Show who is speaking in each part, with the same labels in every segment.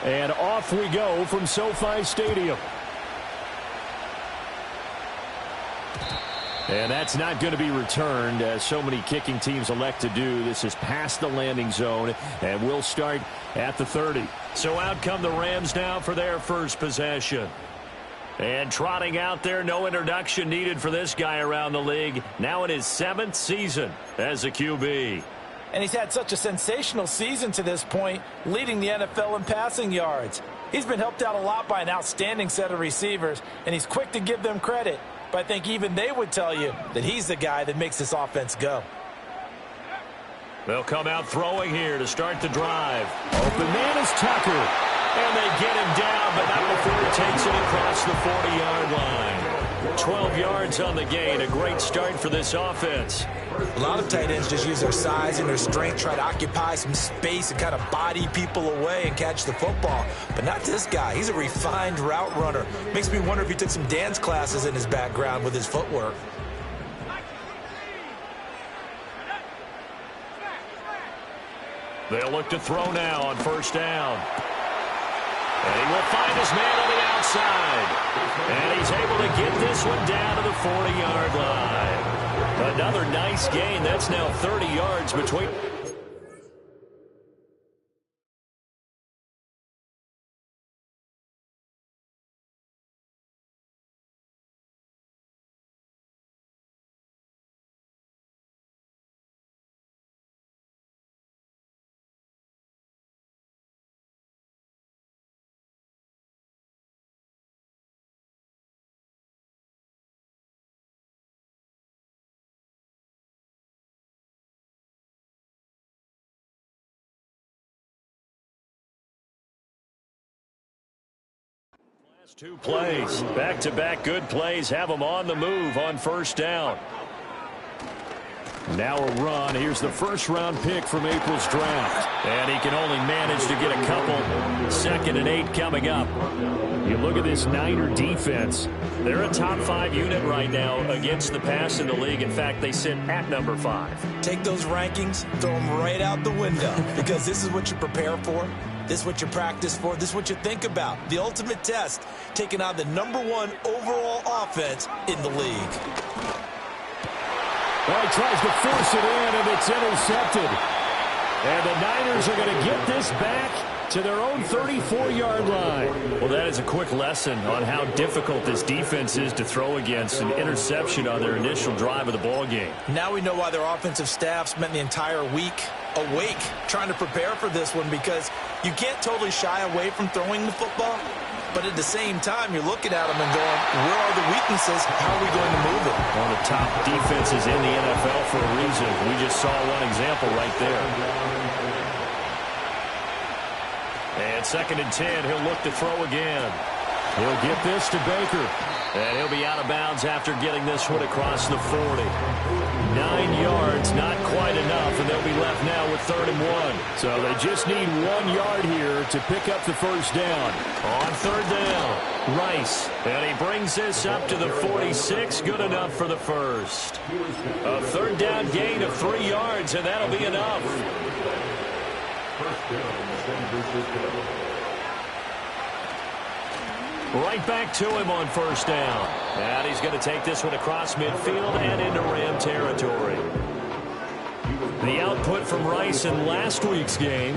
Speaker 1: And off we go from SoFi Stadium. And that's not going to be returned, as so many kicking teams elect to do. This is past the landing zone, and we'll start at the 30. So out come the Rams now for their first possession. And trotting out there, no introduction needed for this guy around the league. Now in his 7th season as a QB.
Speaker 2: And he's had such a sensational season to this point, leading the NFL in passing yards. He's been helped out a lot by an outstanding set of receivers, and he's quick to give them credit. But I think even they would tell you that he's the guy that makes this offense go.
Speaker 1: They'll come out throwing here to start the drive. Open man is Tucker. And they get him down, but not before he takes it across the 40-yard line. 12 yards on the gain. A great start for this offense.
Speaker 2: A lot of tight ends just use their size and their strength, try to occupy some space and kind of body people away and catch the football. But not this guy. He's a refined route runner. Makes me wonder if he took some dance classes in his background with his footwork.
Speaker 1: They'll look to throw now on first down. And he will find his man on the outside. And he's able to get this one down to the 40-yard line. Another nice gain. That's now 30 yards between. Two plays, back-to-back good plays, have them on the move on first down. Now a run. Here's the first-round pick from April's draft. And he can only manage to get a couple. 2nd and 8 coming up. You look at this Niner defense. They're a top 5 unit right now against the pass in the league. In fact, they sit at number 5.
Speaker 2: Take those rankings, throw them right out the window, because this is what you prepare for. This is what you practice for. This is what you think about. The ultimate test, taking on the #1 overall offense in the league.
Speaker 1: Well, he tries to force it in, and it's intercepted. And the Niners are going to get this back to their own 34-yard line. Well, that is a quick lesson on how difficult this defense is to throw against. An interception on their initial drive of the ball game.
Speaker 2: Now we know why their offensive staff spent the entire week awake trying to prepare for this one, because you can't totally shy away from throwing the football, but at the same time you're looking at them and going, where are the weaknesses? How are we going to move it?
Speaker 1: One of the top defenses in the NFL for a reason. We just saw one example right there. And 2nd and 10, he'll look to throw again. He'll get this to Baker. And he'll be out of bounds after getting this one across the 40. 9 yards, not quite enough, and they'll be left now with 3rd and 1. So they just need 1 yard here to pick up the first down. On 3rd down, Rice. And he brings this up to the 46. Good enough for the first. A 3rd down gain of 3 yards, and that'll be enough. Right back to him on first down. And he's going to take this one across midfield and into Ram territory. The output from Rice in last week's game,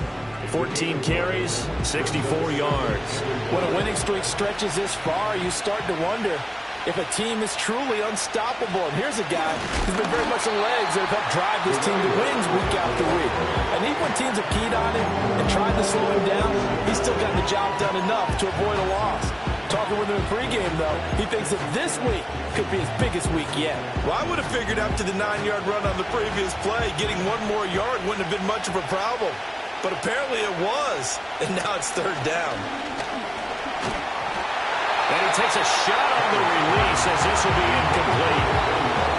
Speaker 1: 14 carries, 64 yards.
Speaker 2: When a winning streak stretches this far, you start to wonder if a team is truly unstoppable. And here's a guy who's been very much the legs that have helped drive this team to wins week after week. And even when teams have keyed on him and tried to slow him down, he's still gotten the job done enough to avoid a loss. Talking with him in pregame, though, he thinks that this week could be his biggest week yet.
Speaker 3: Well, I would have figured after the 9-yard run on the previous play, getting 1 more yard wouldn't have been much of a problem. But apparently it was, and now it's 3rd down.
Speaker 1: And he takes a shot on the release as this will be incomplete.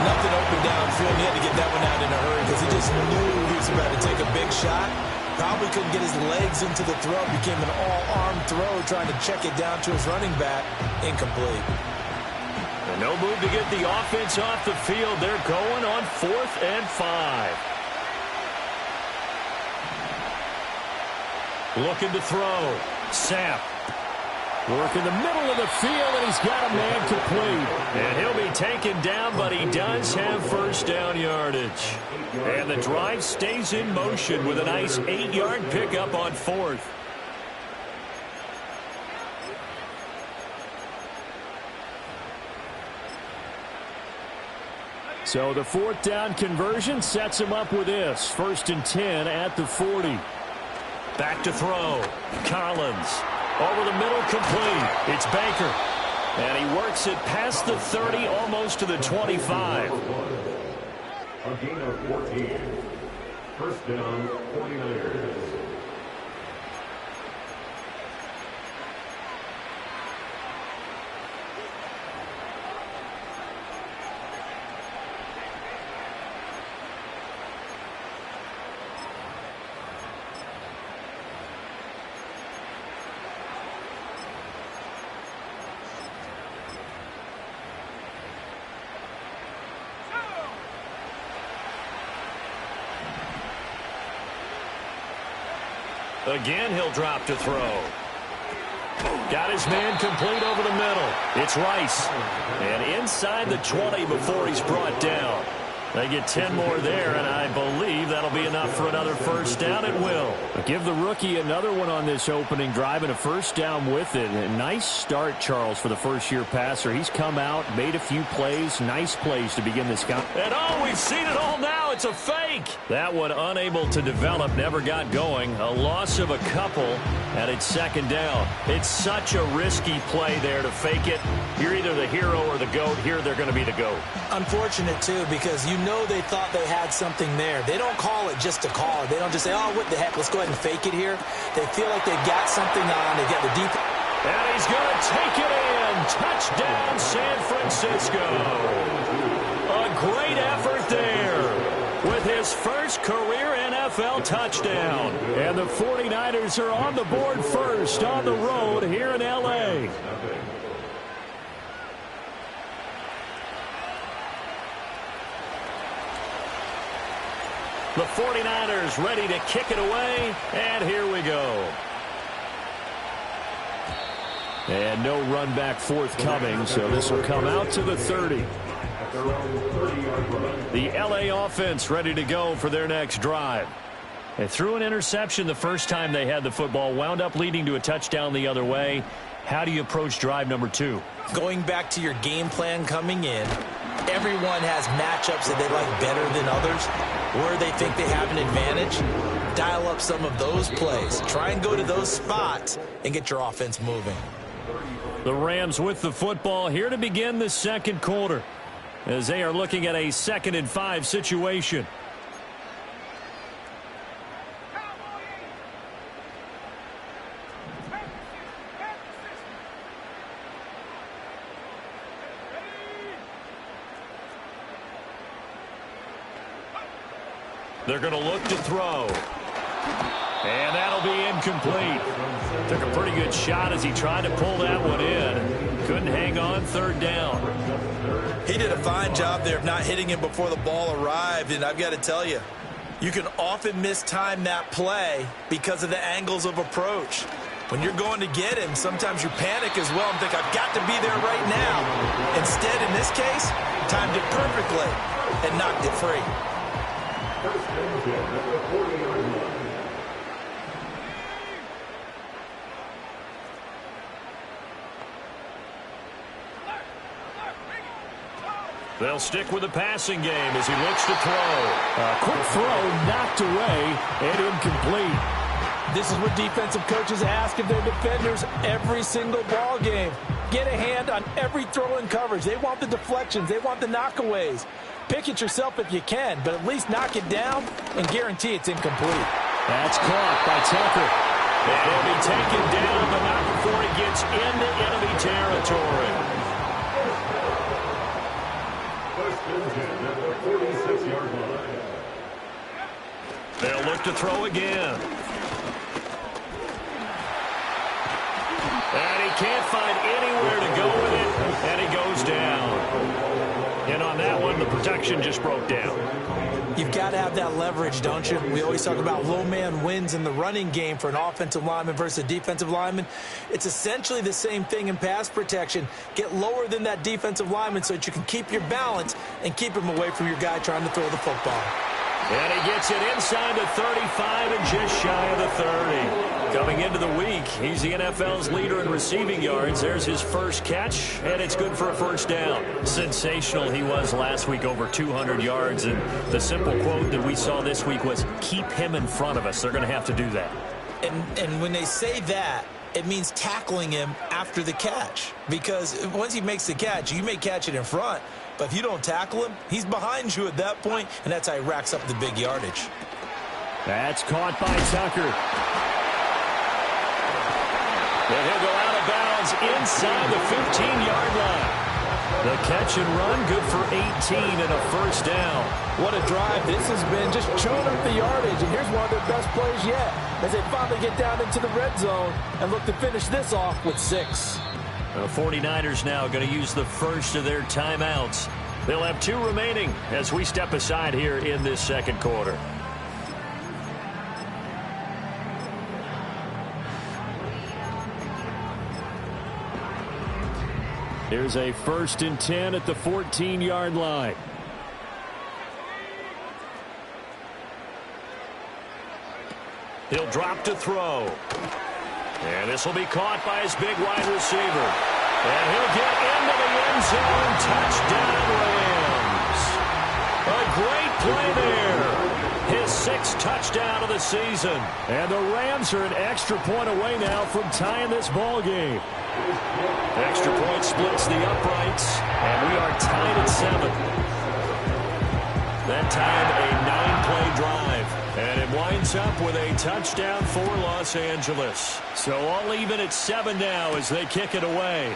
Speaker 2: Nothing open downfield. He had to get that one out in a hurry because he just knew he was about to take a big shot. Probably couldn't get his legs into the throw. Became an all-arm throw, trying to check it down to his running back. Incomplete.
Speaker 1: And no move to get the offense off the field. They're going on 4th and 5. Looking to throw. Sapp. Work in the middle of the field, and he's got a man complete. And he'll be taken down, but he does have first down yardage. And the drive stays in motion with a nice 8-yard pickup on fourth. So the fourth down conversion sets him up with this. 1st and 10 at the 40. Back to throw. Collins. Over the middle, complete. It's Baker. And he works it past the 30, almost to the 25.
Speaker 4: A gain of 14. First down, 49ers.
Speaker 1: Again, he'll drop to throw. Got his man complete over the middle. It's Rice. And inside the 20 before he's brought down. They get 10 more there, and I believe that'll be enough for another first down. It will. Give the rookie another one on this opening drive and a first down with it. A nice start, Charles, for the first-year passer. He's come out, made a few plays, nice plays to begin this game. And we've seen it all now. It's a fake. That one unable to develop, never got going. A loss of a couple, and it's second down. It's such a risky play there to fake it. You're either the hero or the GOAT. Here they're going to be the GOAT.
Speaker 2: Unfortunate, too, because you know they thought they had something there. They don't call it just to call it. They don't just say, oh, what the heck, let's go ahead and fake it here. They feel like they've got something on. They got the deep.
Speaker 1: And he's going to take it in. Touchdown, San Francisco. A great effort there with his first career NFL touchdown. And the 49ers are on the board first on the road here in L.A. The 49ers ready to kick it away, and here we go. And no run back forthcoming, so this will come out to the 30. The L.A. offense ready to go for their next drive. They threw an interception the first time they had the football, wound up leading to a touchdown the other way. How do you approach drive number 2?
Speaker 2: Going back to your game plan coming in, everyone has matchups that they like better than others, where they think they have an advantage. Dial up some of those plays. Try and go to those spots and get your offense moving.
Speaker 1: The Rams with the football here to begin the second quarter as they are looking at a 2nd and 5 situation. They're going to look to throw. And that'll be incomplete. Took a pretty good shot as he tried to pull that one in. Couldn't hang on, 3rd down.
Speaker 3: He did a fine job there of not hitting him before the ball arrived, and I've got to tell you, you can often mistime that play because of the angles of approach. When you're going to get him, sometimes you panic as well and think, I've got to be there right now. Instead, in this case, timed it perfectly and knocked it free.
Speaker 1: They'll stick with the passing game as he looks to throw. A quick throw knocked away and incomplete.
Speaker 2: This is what defensive coaches ask of their defenders every single ball game. Get a hand on every throw in coverage. They want the deflections. They want the knockaways. Pick it yourself if you can, but at least knock it down and guarantee it's incomplete.
Speaker 1: That's caught by Tucker. And he'll be taken down, but not before he gets into enemy territory. They'll look to throw again. And he can't find anywhere to go with it, and he goes down. And on that one, and the protection just broke down.
Speaker 3: You've got to have that leverage, don't you? We always talk about low man wins in the running game for an offensive lineman versus a defensive lineman. It's essentially the same thing in pass protection. Get lower than that defensive lineman so that you can keep your balance and keep him away from your guy trying to throw the football.
Speaker 1: And he gets it inside the 35 and just shy of the 30. Coming into the week, he's the NFL's leader in receiving yards. There's his first catch, and it's good for a first down. Sensational he was last week, over 200 yards. And the simple quote that we saw this week was, keep him in front of us. They're going to have to do that.
Speaker 3: And when they say that, it means tackling him after the catch. Because once he makes the catch, you may catch it in front. But if you don't tackle him, he's behind you at that point, and that's how he racks up the big yardage.
Speaker 1: That's caught by Tucker. And he'll go out of bounds inside the 15-yard line. The catch and run, good for 18 and a first down.
Speaker 2: What a drive this has been, just chewing up the yardage. And here's one of their best plays yet as they finally get down into the red zone and look to finish this off with 6.
Speaker 1: The 49ers now going to use the first of their timeouts. They'll have 2 remaining as we step aside here in this second quarter. Here's a 1st and 10 at the 14-yard line. He'll drop to throw. And this will be caught by his big wide receiver. And he'll get into the end zone. Touchdown, Rams. A great play there. His 6th touchdown of the season. And the Rams are an extra point away now from tying this ball game. Extra point splits the uprights. And we are tied at 7. That time a 9-play drive. And it winds up with a touchdown for Los Angeles. So all even at 7 now as they kick it away.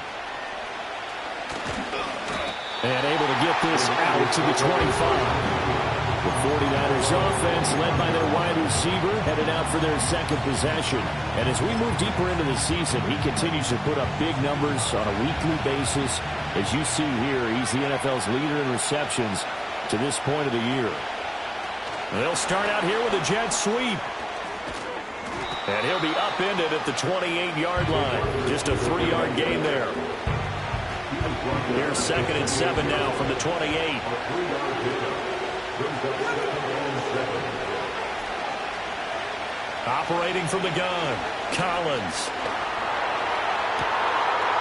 Speaker 1: And able to get this out to the 25. The 49ers offense led by their wide receiver headed out for their second possession. And as we move deeper into the season, he continues to put up big numbers on a weekly basis. As you see here, he's the NFL's leader in receptions to this point of the year. They'll start out here with a jet sweep. And he'll be upended at the 28-yard line. Just a 3-yard gain there. Here's 2nd and 7 now from the 28. Operating from the gun, Collins.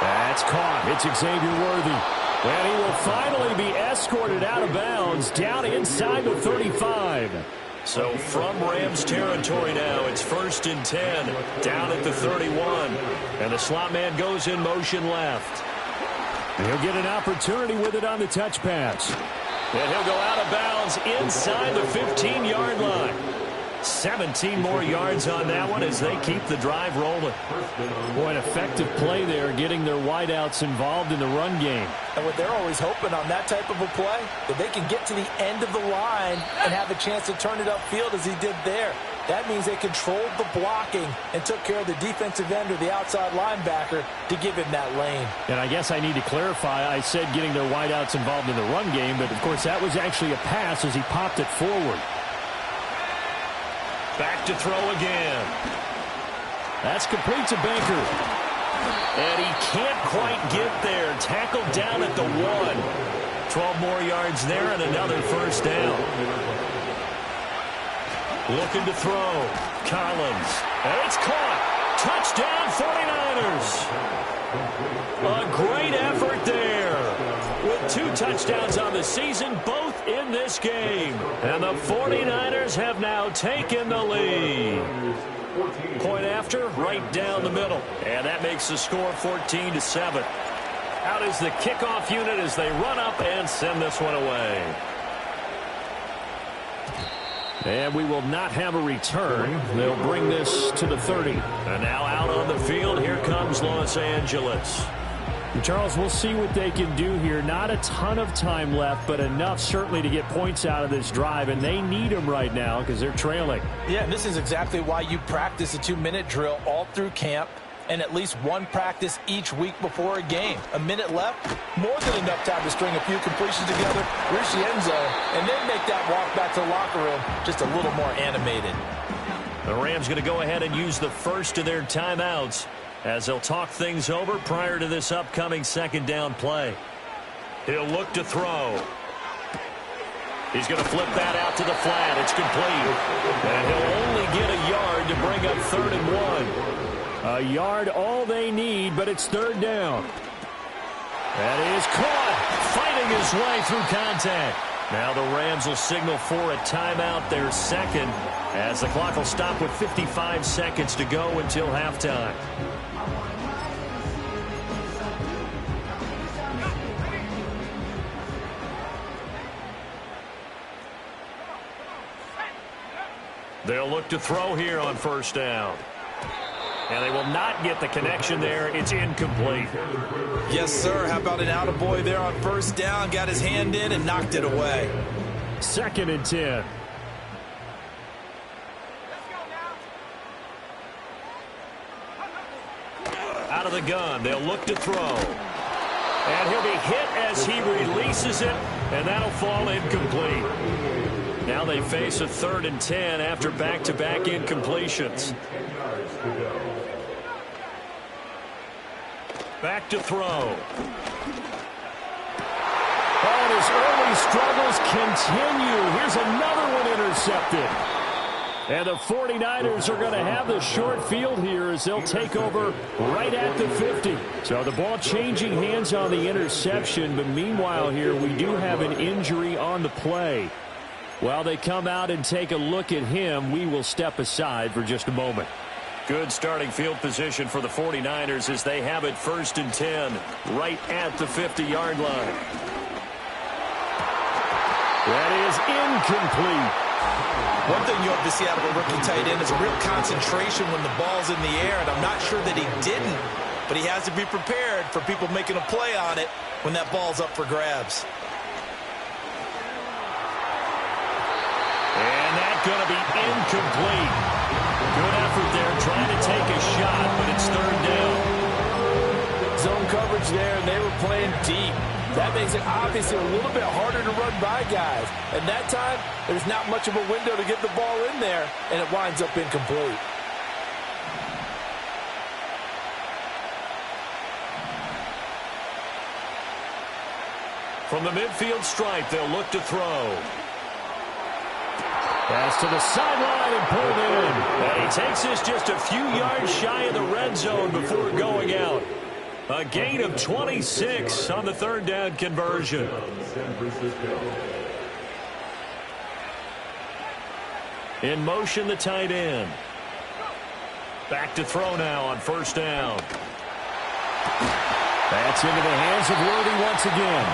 Speaker 1: That's caught. It's Xavier Worthy. And he will finally be escorted out of bounds down inside the 35. So from Rams territory now, it's 1st and 10 down at the 31. And the slot man goes in motion left. He'll get an opportunity with it on the touch pass. And he'll go out of bounds inside the 15-yard line. 17 more yards on that one as they keep the drive rolling. Boy, an effective play there, getting their wideouts involved in the run game.
Speaker 2: And what they're always hoping on that type of a play, that they can get to the end of the line and have a chance to turn it upfield as he did there. That means they controlled the blocking and took care of the defensive end or the outside linebacker to give him that lane.
Speaker 1: And I guess I need to clarify, I said getting their wideouts involved in the run game, but of course that was actually a pass as he popped it forward. Back to throw again. That's complete to Baker. And he can't quite get there. Tackled down at the 1. 12 more yards there and another first down. Looking to throw. Collins. And it's caught. Touchdown 49ers. A great effort there. With 2 touchdowns on the season, both in this game. And the 49ers have now taken the lead. Point after, right down the middle. And that makes the score 14-7. Out is the kickoff unit as they run up and send this one away. And we will not have a return. They'll bring this to the 30. And now out on the field, here comes Los Angeles. Charles, we'll see what they can do here. Not a ton of time left, but enough certainly to get points out of this drive, and they need them right now because they're trailing.
Speaker 2: Yeah, and this is exactly why you practice a 2-minute drill all through camp. and at least one practice each week before a game. A minute left, more than enough time to string a few completions together, reach the end zone, and then make that walk back to the locker room just a little more animated.
Speaker 1: The Rams going to go ahead and use the first of their timeouts as they'll talk things over prior to this upcoming second down play. He'll look to throw. He's going to flip that out to the flat. It's complete. And he'll only get a yard to bring up 3rd and 1.
Speaker 5: A yard all they need, but it's 3rd down.
Speaker 1: That is caught, fighting his way through contact. Now the Rams will signal for a timeout, their second, as the clock will stop with 55 seconds to go until halftime. They'll look to throw here on 1st down. And they will not get the connection there. It's incomplete.
Speaker 3: Yes, sir. How about an attaboy there on 1st down? Got his hand in and knocked it away.
Speaker 5: 2nd and 10.
Speaker 1: Out of the gun. They'll look to throw. And he'll be hit as he releases it. And that'll fall incomplete. Now they face a 3rd and 10 after back-to-back incompletions. Back to throw.
Speaker 5: And his early struggles continue. Here's another one intercepted. And the 49ers are going to have the short field here as they'll take over right at the 50. So the ball changing hands on the interception, but meanwhile here we do have an injury on the play. While they come out and take a look at him, we will step aside for just a moment.
Speaker 1: Good starting field position for the 49ers as they have it 1st and 10 right at the 50-yard line.
Speaker 5: That is incomplete.
Speaker 3: One thing you have to see out of a rookie tight end is a real concentration when the ball's in the air, and I'm not sure that he didn't, but he has to be prepared for people making a play on it when that ball's up for grabs.
Speaker 1: And that's going to be incomplete. Good effort there trying to take a shot, but it's 3rd down.
Speaker 2: Zone coverage there, and they were playing deep. That makes it obviously a little bit harder to run by guys. And that time, there's not much of a window to get the ball in there, and it winds up incomplete.
Speaker 1: From the midfield stripe, they'll look to throw.
Speaker 5: Pass to the sideline and pulled in.
Speaker 1: And he takes this just a few yards shy of the red zone before going out. A gain of 26 on the 3rd down conversion. In motion, the tight end. Back to throw now on 1st down.
Speaker 5: That's into the hands of Worthy once again.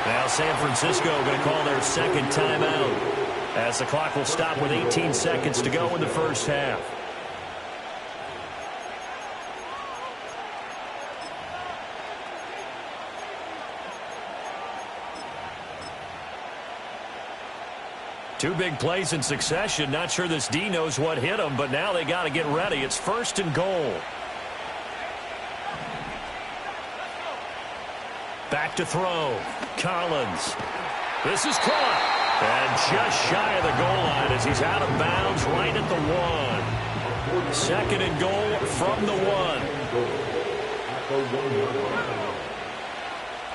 Speaker 1: Now San Francisco going to call their 2nd timeout as the clock will stop with 18 seconds to go in the 1st half. Two big plays in succession. Not sure this D knows what hit him, but now they got to get ready. It's 1st and goal. Back to throw. Collins. This is caught. And just shy of the goal line as he's out of bounds right at the 1. 2nd and goal from the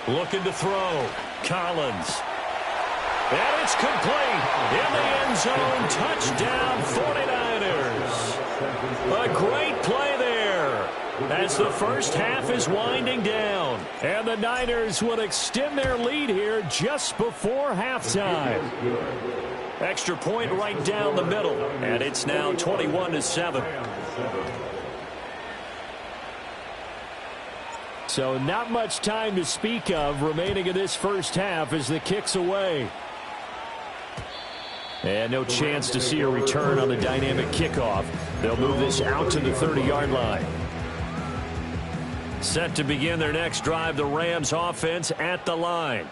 Speaker 1: 1. Looking to throw. Collins. And it's complete. In the end zone. Touchdown 49ers. A great play there as the 1st half is winding down.
Speaker 5: And the Niners will extend their lead here just before halftime.
Speaker 1: Extra point right down the middle. And it's now 21-7.
Speaker 5: So not much time to speak of remaining in this 1st half as the kick's away. And no chance to see a return on the dynamic kickoff. They'll move this out to the 30-yard line.
Speaker 1: Set to begin their next drive, the Rams offense at the line.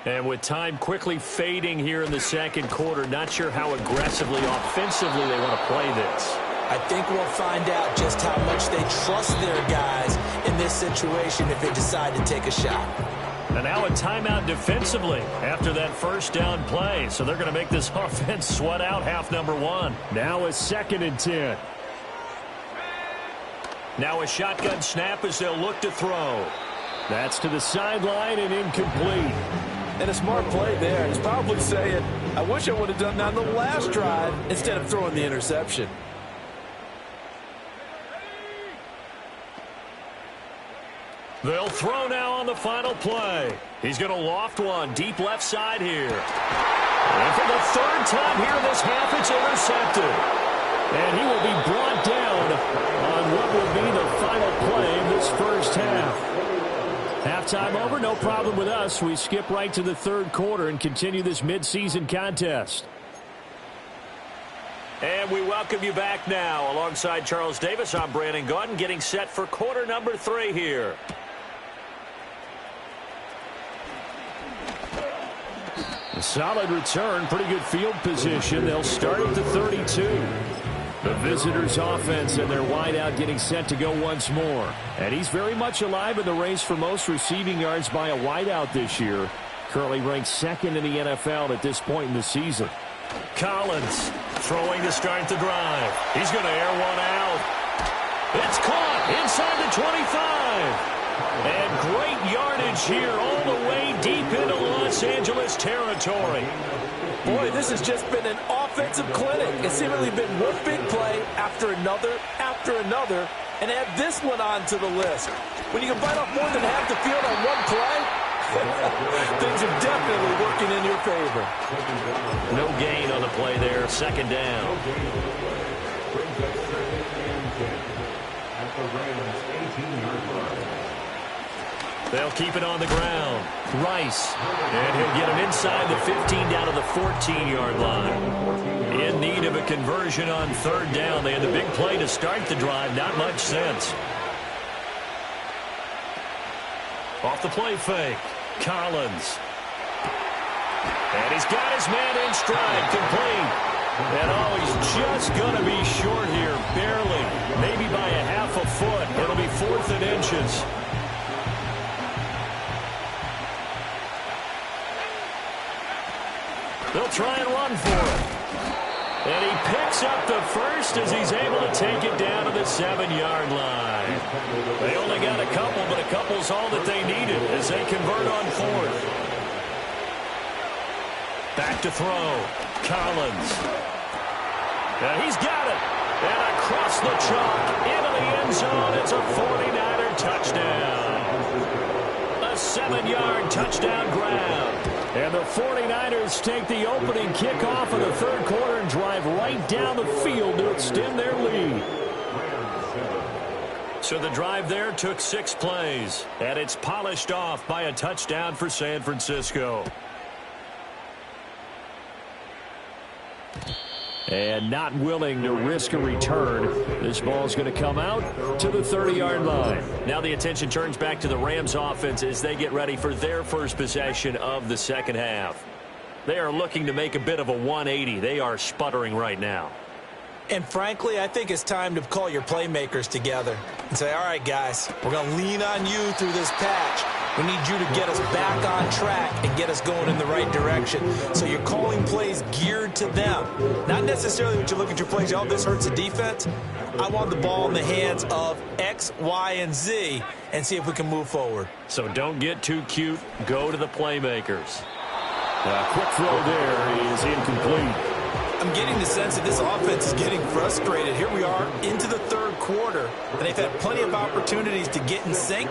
Speaker 1: And with time quickly fading here in the 2nd quarter, not sure how aggressively, offensively they want to play this.
Speaker 2: I think we'll find out just how much they trust their guys in this situation if they decide to take a shot.
Speaker 1: And now a timeout defensively after that first down play. So they're going to make this offense sweat out half number one.
Speaker 5: Now a 2nd and 10.
Speaker 1: Now a shotgun snap as they'll look to throw.
Speaker 5: That's to the sideline and incomplete.
Speaker 2: And a smart play there. He's probably saying, I wish I would have done that on the last drive instead of throwing the interception.
Speaker 1: They'll throw now on the final play. He's going to loft one deep left side here. And for the third time here in this half, it's intercepted.
Speaker 5: And he will be brought down on what will be the final play of this first half. Halftime over, no problem with us. We skip right to the third quarter and continue this midseason contest.
Speaker 1: And we welcome you back now. Alongside Charles Davis, I'm Brandon Gaudin, getting set for quarter number 3 here.
Speaker 5: A solid return, pretty good field position. They'll start at the 32. The visitors' offense and their wideout getting set to go once more. And he's very much alive in the race for most receiving yards by a wideout this year. Currently ranked 2nd in the NFL at this point in the season.
Speaker 1: Collins throwing to start the drive. He's going to air one out. It's caught inside the 25. And great yardage here all the way deep into Los Angeles territory.
Speaker 2: Boy, this has just been an offensive clinic. It's seemingly been one big play after another, and add this one onto the list. When you can bite off more than half the field on one play, things are definitely working in your favor.
Speaker 1: No gain on the play there, 2nd down. They'll keep it on the ground. Rice. And he'll get him inside the 15 down to the 14-yard line. In need of a conversion on 3rd down. They had the big play to start the drive. Not much sense. Off the play fake. Collins. And he's got his man in stride. Complete. And oh, he's just going to be short here. Barely. Maybe by a half a foot. It'll be 4th and inches. They'll try and run for it. And he picks up the first as he's able to take it down to the 7-yard line. They only got a couple, but a couple's all that they needed as they convert on 4th. Back to throw. Collins. And he's got it. And across the chalk into the end zone. It's a 49er touchdown. A 7-yard touchdown grab.
Speaker 5: And the 49ers take the opening kickoff of the third quarter and drive right down the field to extend their lead.
Speaker 1: So the drive there took 6 plays, and it's polished off by a touchdown for San Francisco.
Speaker 5: And not willing to risk a return. This ball's going to come out to the 30-yard line.
Speaker 1: Now the attention turns back to the Rams offense as they get ready for their first possession of the second half. They are looking to make a bit of a 180. They are sputtering right now.
Speaker 2: And frankly, I think it's time to call your playmakers together and say, all right, guys, we're going to lean on you through this patch. We need you to get us back on track and get us going in the right direction. So you're calling plays geared to them. Not necessarily what you look at your plays, oh, this hurts the defense. I want the ball in the hands of X, Y, and Z and see if we can move forward.
Speaker 1: So don't get too cute. Go to the playmakers.
Speaker 5: A quick throw there is incomplete.
Speaker 2: I'm getting the sense that this offense is getting frustrated. Here we are into the third quarter, and they've had plenty of opportunities to get in sync.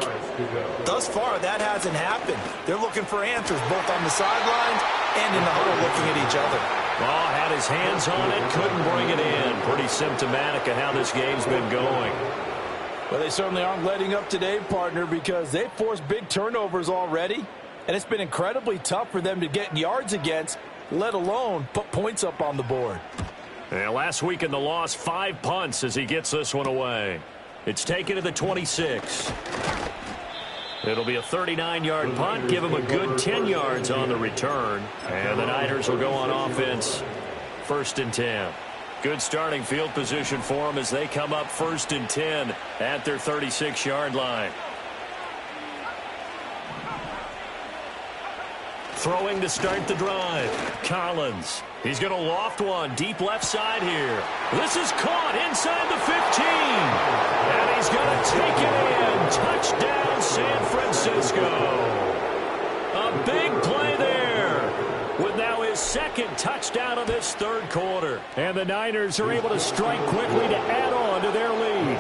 Speaker 2: Thus far, that hasn't happened. They're looking for answers both on the sidelines and in the huddle looking at each other.
Speaker 1: Oh, had his hands on it, couldn't bring it in. Pretty symptomatic of how this game's been going.
Speaker 2: Well, they certainly aren't letting up today, partner, because they've forced big turnovers already, and it's been incredibly tough for them to get yards against, let alone put points up on the board.
Speaker 1: And last week in the loss, 5 punts as he gets this one away. It's taken to the 26. It'll be a 39-yard punt, give him a good 10 yards on the return. And the Niners will go on offense, 1st and 10. Good starting field position for them as they come up 1st and 10 at their 36-yard line. Throwing to start the drive. Collins. He's going to loft one deep left side here. This is caught inside the 15. And he's going to take it in. Touchdown, San Francisco. A big play there with now his 2nd touchdown of this 3rd quarter. And the Niners are able to strike quickly to add on to their lead.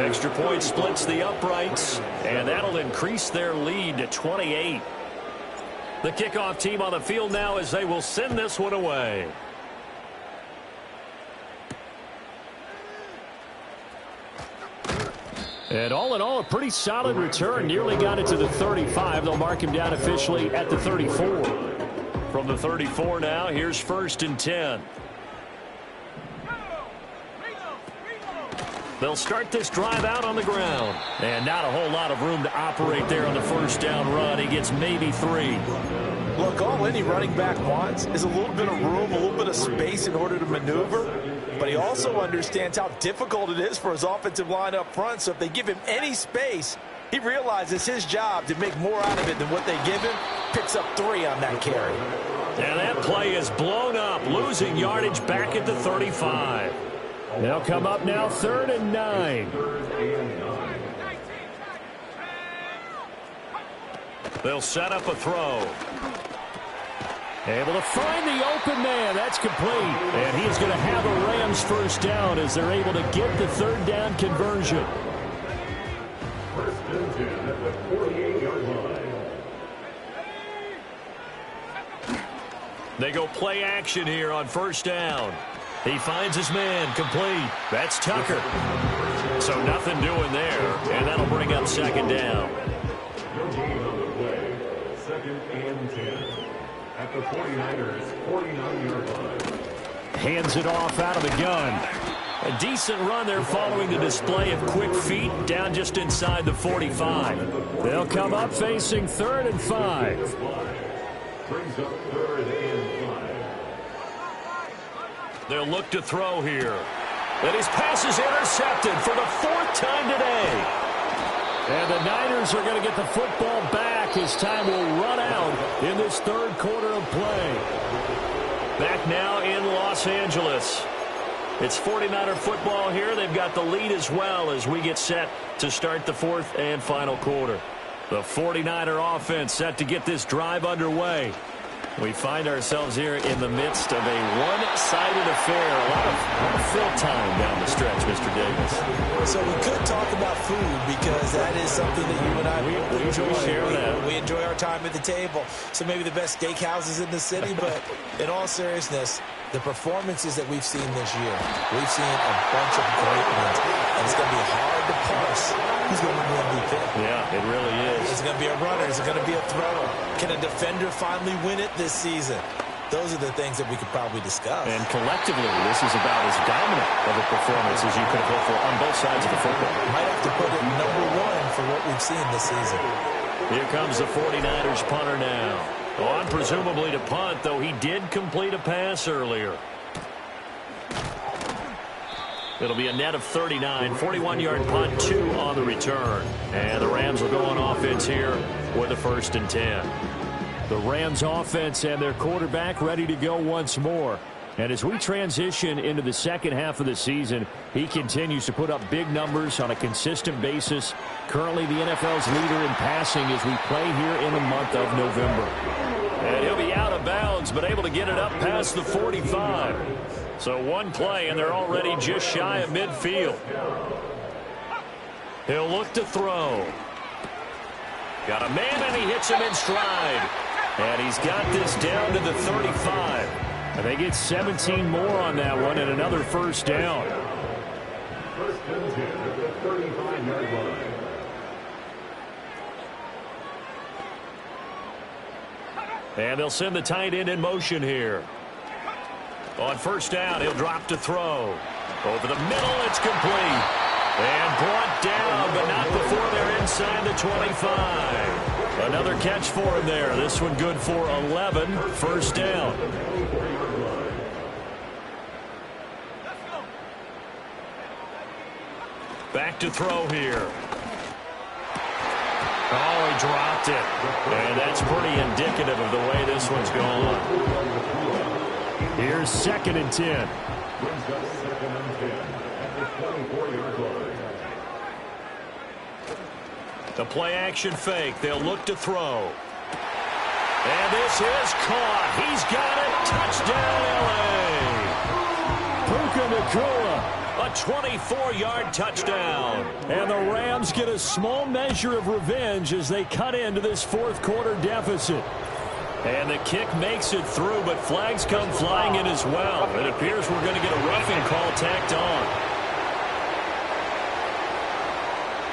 Speaker 1: Extra point splits the uprights, and that'll increase their lead to 28. The kickoff team on the field now as they will send this one away.
Speaker 5: And all in all, a pretty solid return. Nearly got it to the 35. They'll mark him down officially at the 34.
Speaker 1: From the 34 now, here's 1st and 10. They'll start this drive out on the ground. And not a whole lot of room to operate there on the 1st down run. He gets maybe 3.
Speaker 2: Look, all any running back wants is a little bit of room, a little bit of space in order to maneuver. But he also understands how difficult it is for his offensive line up front. So if they give him any space, he realizes his job to make more out of it than what they give him. Picks up 3 on that carry.
Speaker 1: And that play is blown up, losing yardage back at the 35.
Speaker 5: They'll come up now 3rd and 9.
Speaker 1: They'll set up a throw.
Speaker 5: Able to find the open man. That's complete. And he is going to have a Rams 1st down as they're able to get the 3rd down conversion.
Speaker 4: 1st and 10 at the 48-yard line.
Speaker 1: They go play action here on 1st down. He finds his man, complete. That's Tucker. So nothing doing there, and that'll bring up 2nd down.
Speaker 4: Your game on the play, 2nd and 10 at the 49ers 49-yard line.
Speaker 5: Hands it off out of the gun.
Speaker 1: A decent run there following the display of quick feet down just inside the 45.
Speaker 5: They'll come up facing 3rd and 5.
Speaker 4: Brings up 3rd and 5.
Speaker 1: They'll look to throw here. And his pass is intercepted for the 4th time today.
Speaker 5: And the Niners are going to get the football back as time will run out in this 3rd quarter of play.
Speaker 1: Back now in Los Angeles. It's 49er football here. They've got the lead as well as we get set to start the 4th and final quarter. The 49er offense set to get this drive underway. We find ourselves here in the midst of a one-sided affair. A lot of fill time down the stretch, Mr. Davis.
Speaker 3: So we could talk about food because that is something that you and I enjoy. We enjoy our time at the table. So maybe the best steakhouses in the city, but in all seriousness, the performances that we've seen this year, we've seen a bunch of great ones, and it's going to be hard to parse who's going to be MVP.
Speaker 1: Yeah, it really is.
Speaker 3: Is it going to be a runner? Is it going to be a thrower? Can a defender finally win it this season? Those are the things that we could probably discuss.
Speaker 1: And collectively, this is about as dominant of a performance as you could hope for on both sides of the football.
Speaker 3: Might have to put it #1 for what we've seen this season.
Speaker 1: Here comes the 49ers punter now. On presumably to punt, though he did complete a pass earlier. It'll be a net of 39, 41-yard punt, 2 on the return. And the Rams will go on offense here with a 1st and 10.
Speaker 5: The Rams offense and their quarterback ready to go once more. And as we transition into the second half of the season, he continues to put up big numbers on a consistent basis. Currently the NFL's leader in passing as we play here in the month of November.
Speaker 1: And he'll be out of bounds, but able to get it up past the 45. So one play, and they're already just shy of midfield. He'll look to throw. Got a man, and he hits him in stride. And he's got this down to the 35.
Speaker 5: And they get 17 more on that one and another 1st down.
Speaker 4: 1st and 10 at the 35-yard line.
Speaker 1: And they'll send the tight end in motion here. On 1st down, he'll drop to throw. Over the middle, it's complete. And brought down, but not before they're inside the 25. Another catch for him there. This one good for 11. 1st down. Back to throw here. Oh, he dropped it. And that's pretty indicative of the way this one's gone.
Speaker 5: Here's 2nd and 10.
Speaker 4: Brings up 2nd and 10 at the 24-yard line.
Speaker 1: The play-action fake. They'll look to throw. And this is caught. He's got it. Touchdown, L.A.
Speaker 5: Puka Nacua.
Speaker 1: A 24-yard touchdown.
Speaker 5: And the Rams get a small measure of revenge as they cut into this fourth-quarter deficit.
Speaker 1: And the kick makes it through, but flags come flying in as well. It appears we're going to get a roughing call tacked on.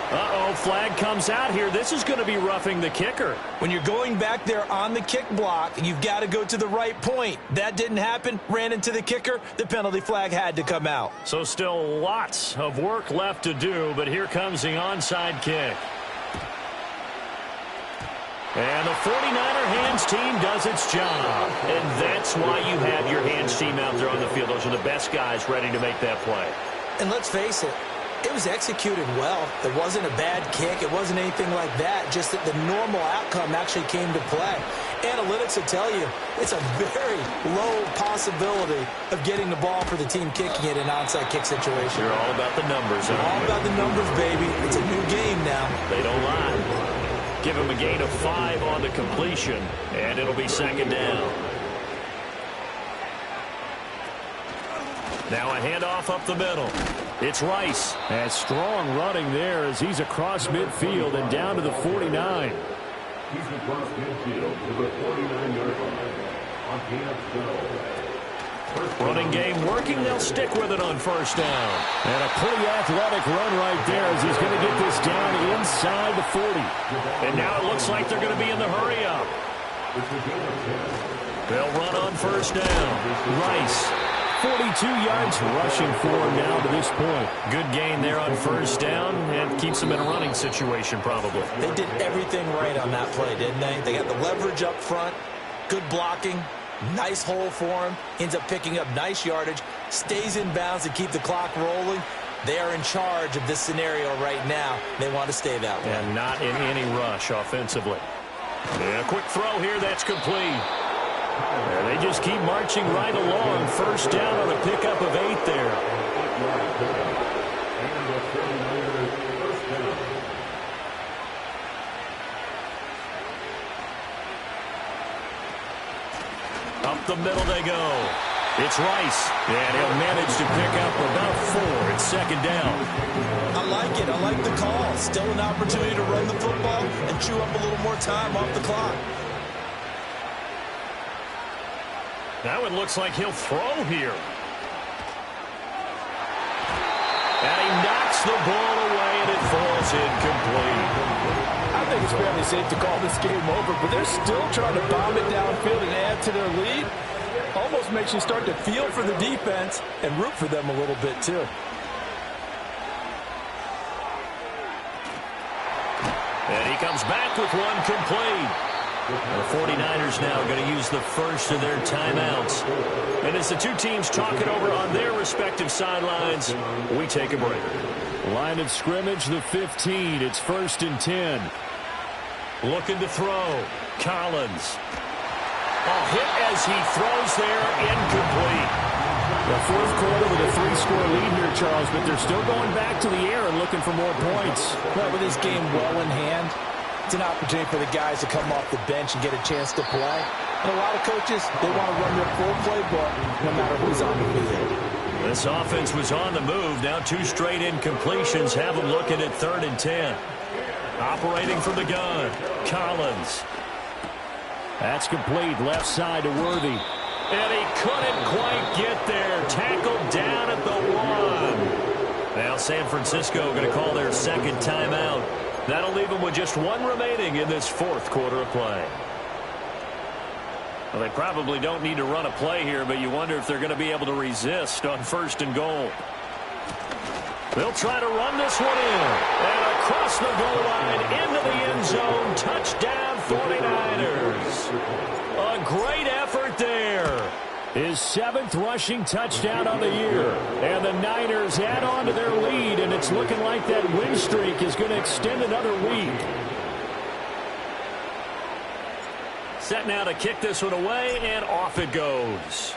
Speaker 1: Uh-oh, flag comes out here. This is going to be roughing the kicker.
Speaker 3: When you're going back there on the kick block, you've got to go to the right point. That didn't happen. Ran into the kicker. The penalty flag had to come out.
Speaker 1: So still lots of work left to do, but here comes the onside kick. And the 49er hands team does its job. And that's why you have your hands team out there on the field. Those are the best guys ready to make that play.
Speaker 3: And let's face it, it was executed well. It wasn't a bad kick. It wasn't anything like that. Just that the normal outcome actually came to play. Analytics will tell you it's a very low possibility of getting the ball for the team kicking it in an onside kick situation.
Speaker 1: You're all about the numbers.
Speaker 3: All about the numbers, baby. It's a new game now.
Speaker 1: They don't lie. Give him a gain of 5 on the completion, and it'll be 2nd down. Now a handoff up the middle. It's Rice.
Speaker 5: And strong running there as he's across midfield and down to the 49.
Speaker 4: He's across midfield to the 49-yard line. On gain of 12.
Speaker 1: Running game working. They'll stick with it on 1st down.
Speaker 5: And a pretty athletic run right there as he's going to get this down inside the 40.
Speaker 1: And now it looks like they're going to be in the hurry-up. They'll run on 1st down. Rice.
Speaker 5: 42 yards rushing for him now to this point.
Speaker 1: Good gain there on 1st down and keeps them in a running situation probably.
Speaker 3: They did everything right on that play, didn't they? They got the leverage up front, good blocking, nice hole for him, ends up picking up nice yardage, stays in bounds to keep the clock rolling. They are in charge of this scenario right now. They want to stay that way.
Speaker 1: And not in any rush offensively. And a quick throw here, that's complete. And they just keep marching right along. 1st down on a pickup of 8 there. Up the middle they go. It's Rice. And he'll manage to pick up about 4. It's 2nd down.
Speaker 3: I like it. I like the call. Still an opportunity to run the football and chew up a little more time off the clock.
Speaker 1: Now it looks like he'll throw here. And he knocks the ball away, and it falls incomplete.
Speaker 2: I think it's fairly safe to call this game over, but they're still trying to bomb it downfield and add to their lead. Almost makes you start to feel for the defense and root for them a little bit, too.
Speaker 1: And he comes back with one complete. The 49ers now going to use the first of their timeouts. And as the two teams talk it over on their respective sidelines, we take a break.
Speaker 5: Line of scrimmage, the 15. It's 1st and 10.
Speaker 1: Looking to throw. Collins. A hit as he throws there, incomplete.
Speaker 5: The fourth quarter with a 3-score lead here, Charles, but they're still going back to the air and looking for more points.
Speaker 2: Well, with this game well in hand, it's an opportunity for the guys to come off the bench and get a chance to play. And a lot of coaches, they want to run their full playbook no matter who's on the field.
Speaker 1: This offense was on the move. Now 2 straight incompletions have them looking at 3rd and 10. Operating from the gun, Collins.
Speaker 5: That's complete. Left side to Worthy.
Speaker 1: And he couldn't quite get there. Tackled down at the 1. Now San Francisco going to call their 2nd timeout. That'll leave them with just 1 remaining in this 4th quarter of play. Well, they probably don't need to run a play here, but you wonder if they're going to be able to resist on 1st and goal. They'll try to run this one in. And across the goal line, into the end zone. Touchdown, 49ers. A great effort there.
Speaker 5: His 7th rushing touchdown on the year. And the Niners add on to their lead, and it's looking like that win streak is going to extend another week. Set now to kick this one away, and off it goes.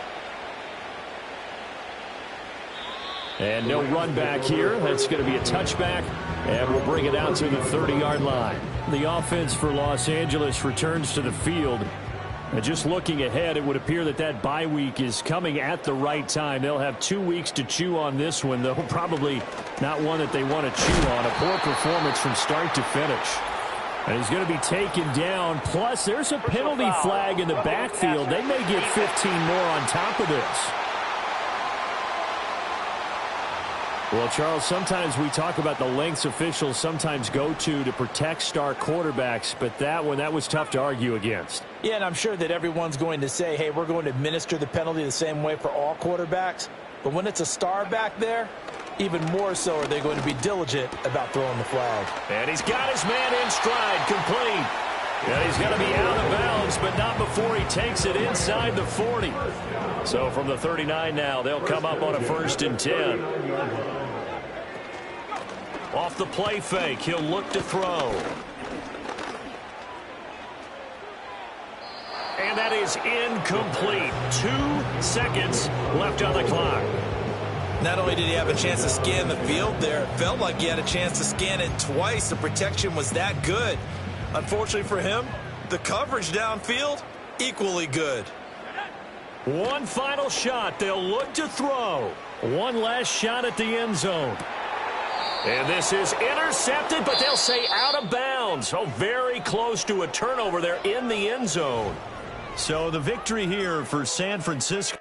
Speaker 5: And no run back here. That's going to be a touchback, and we'll bring it out to the 30-yard line. The offense for Los Angeles returns to the field. And just looking ahead, it would appear that that bye week is coming at the right time. They'll have 2 weeks to chew on this one, though probably not one that they want to chew on. A poor performance from start to finish. And he's going to be taken down. Plus, there's a penalty flag in the backfield. They may get 15 more on top of this. Well, Charles, sometimes we talk about the lengths officials sometimes go to protect star quarterbacks, but that was tough to argue against.
Speaker 2: Yeah, and I'm sure that everyone's going to say, hey, we're going to administer the penalty the same way for all quarterbacks. But when it's a star back there, even more so are they going to be diligent about throwing the flag.
Speaker 1: And he's got his man in stride, complete. And he's going to be out of bounds, but not before he takes it inside the 40. So from the 39 now, they'll come up on a 1st and 10. Off the play fake, he'll look to throw. And that is incomplete. 2 seconds left on the clock.
Speaker 3: Not only did he have a chance to scan the field there, it felt like he had a chance to scan it twice. The protection was that good. Unfortunately for him, the coverage downfield, equally good.
Speaker 1: One final shot. They'll look to throw. One last shot at the end zone. And this is intercepted, but they'll say out of bounds. Oh, very close to a turnover there in the end zone. So the victory here for San Francisco.